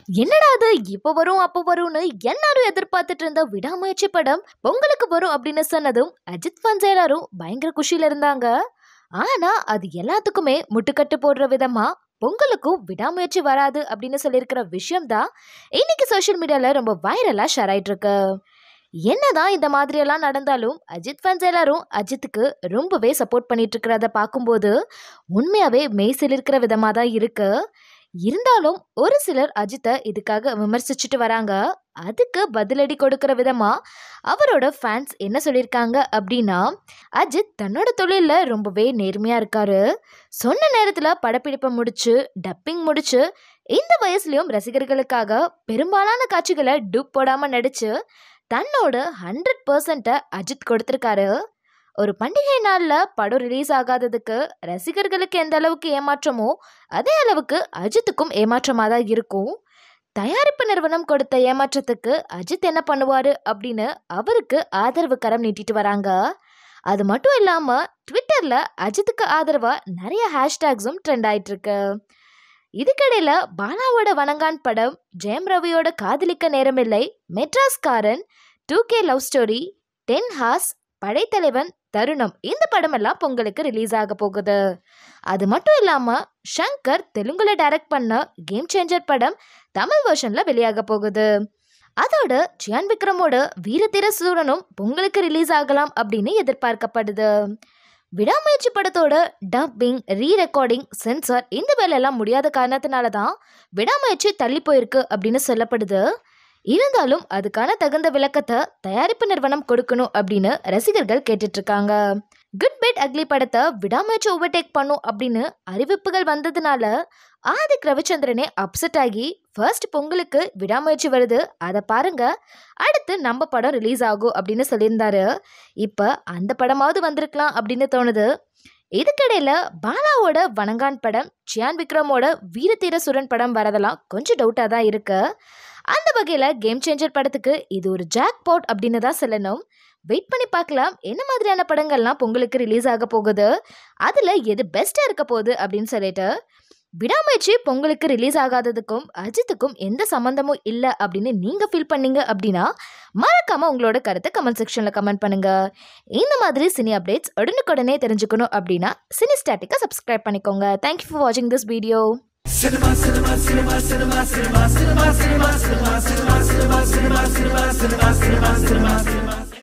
என்னடா அது இப்ப வரும் அப்ப வரும்னு எல்லாரும் எதிர்பார்த்துட்டு இருந்த விடாமுயற்சி படம் பொங்கலுக்கு வரும் அப்படின்னு சொன்னதும் அஜித் ஃபேன்ஸ் எல்லாரும் பயங்கர குஷியில இருந்தாங்க. ஆனா அது எல்லாத்துக்குமே முட்டுக்கட்டு போடுற விதமா பொங்கலுக்கும் விடாமுயற்சி வராது அப்படின்னு சொல்லியிருக்கிற விஷயம் தான் இன்னைக்கு சோஷியல் மீடியால ரொம்ப வைரலா ஷேர் ஆயிட்டு இருக்கு. என்னதான் இந்த மாதிரி எல்லாம் நடந்தாலும் அஜித் ஃபேன்ஸ் எல்லாரும் அஜித்துக்கு ரொம்பவே சப்போர்ட் பண்ணிட்டு இருக்கிறத பார்க்கும்போது உண்மையாவே மெய்சில் இருக்கிற விதமா தான் இருக்கு. இருந்தாலும் ஒரு சிலர் அஜித்தை இதுக்காக விமர்சிச்சுட்டு வராங்க. அதுக்கு பதிலடி கொடுக்கிற விதமா அவரோட ஃபேன்ஸ் என்ன சொல்லியிருக்காங்க அப்படின்னா, அஜித் தன்னோட தொழில ரொம்பவே நேர்மையா இருக்காரு. சொன்ன நேரத்துல படப்பிடிப்பை முடிச்சு டப்பிங் முடிச்சு இந்த வயசுலயும் ரசிகர்களுக்காக பெரும்பாலான காட்சிகளை டூப் போடாம நடிச்சு தன்னோட 100% அஜித் கொடுத்திருக்காரு. ஒரு பண்டிகை நாள்ல படம் ரிலீஸ் ஆகாததுக்கு ரசிகர்களுக்கு எந்த அளவுக்கு ஏமாற்றமோ அதே அளவுக்கு அஜித்துக்கும் ஏமாற்றமா தான் இருக்கும். தயாரிப்பு நிறுவனம் கொடுத்த ஏமாற்றத்துக்கு அஜித் என்ன பண்ணுவாரு அப்படின்னு அவருக்கு ஆதரவு கரம் நீட்டிட்டு வராங்க. அது மட்டும் இல்லாம ட்விட்டர்ல அஜித்துக்கு ஆதரவா நிறைய ஹேஷ்டேக்ஸும் ட்ரெண்ட் ஆயிட்டு இருக்கு. இதுக்கிடையில பாலாவோட வணங்கான் படம், ஜெயம் ரவியோட காதலிக்க நேரமில்லை, மெட்ராஸ்காரன், 2K லவ் ஸ்டோரி, 10 ஹார்ஸ், படைத்தலைவன், தருணம் இந்த படமெல்லாம் பொங்கலுக்கு ரிலீஸ் ஆக போகுது. அது மட்டும் இல்லாம ஷங்கர் தெலுங்குல டைரக்ட் பண்ண கேம் சேஞ்சர் படம் தமிழ் வெர்ஷன்ல வெளியாக போகுது. அதோட சியான் விக்ரமோட வீரதீர சூரனும் பொங்கலுக்கு ரிலீஸ் ஆகலாம் அப்படின்னு எதிர்பார்க்கப்படுது. விடாமுயற்சி படத்தோட டப்பிங், ரீ ரெக்கார்டிங், சென்சார் இந்த வேலையெல்லாம் முடியாத காரணத்தினால தான் விடாமுயற்சி தள்ளி போயிருக்கு அப்படின்னு சொல்லப்படுது. இருந்தாலும் அதுக்கான தகுந்த விளக்கத்தை தயாரிப்பு நிறுவனம் கொடுக்கணும் அப்படின்னு ரசிகர்கள் கேட்டுட்டு இருக்காங்க. குட் பேட் அக்லி படத்தை விடாமுயற்சி ஓவர்டேக் பண்ணும் அப்படின்னு அறிவிப்புகள் வந்ததுனால ஆதிக் ரவிச்சந்திரனே அப்செட் ஆகி ஃபர்ஸ்ட் பொங்கலுக்கு விடாமுயற்சி வருது, அதை பாருங்க, அடுத்து நம்ம படம் ரிலீஸ் ஆகும் அப்படின்னு சொல்லியிருந்தாரு. இப்போ அந்த படமாவது வந்திருக்கலாம் அப்படின்னு தோணுது. இதுக்கிடையில பாலாவோட வணங்கான் படம், சியான் விக்ரமோட வீரதீர சுரன் படம் வரதெல்லாம் கொஞ்சம் டவுட்டாக தான் இருக்கு. அந்த வகையில் கேம் சேஞ்சர் படத்துக்கு இது ஒரு ஜாக் பாட் அப்படின்னு தான் சொல்லணும். வெயிட் பண்ணி பார்க்கலாம் என்ன மாதிரியான படங்கள்லாம் பொங்கலுக்கு ரிலீஸ் ஆக போகுது, அதில் எது பெஸ்ட்டாக இருக்க போகுது அப்படின்னு சொல்லிட்டு. விடாமுயற்சி பொங்கலுக்கு ரிலீஸ் ஆகாததுக்கும் அஜித்துக்கும் எந்த சம்மந்தமும் இல்லை அப்படின்னு நீங்கள் ஃபீல் பண்ணீங்க அப்படின்னா மறக்காமல் உங்களோட கருத்தை கமெண்ட் செக்ஷனில் கமெண்ட் பண்ணுங்கள். இந்த மாதிரி சினி அப்டேட்ஸ் உடனுக்குடனே தெரிஞ்சுக்கணும் அப்படின்னா சினி ஸ்டாட்டிக்கை சப்ஸ்கிரைப் பண்ணிக்கோங்க. தேங்க்யூ ஃபார் வாட்சிங் this video. Cinema, cinema, cinema, cinema, cinema, cinema, cinema, cinema, cinema, cinema, cinema, cinema, cinema, cinema, cinema, cinema.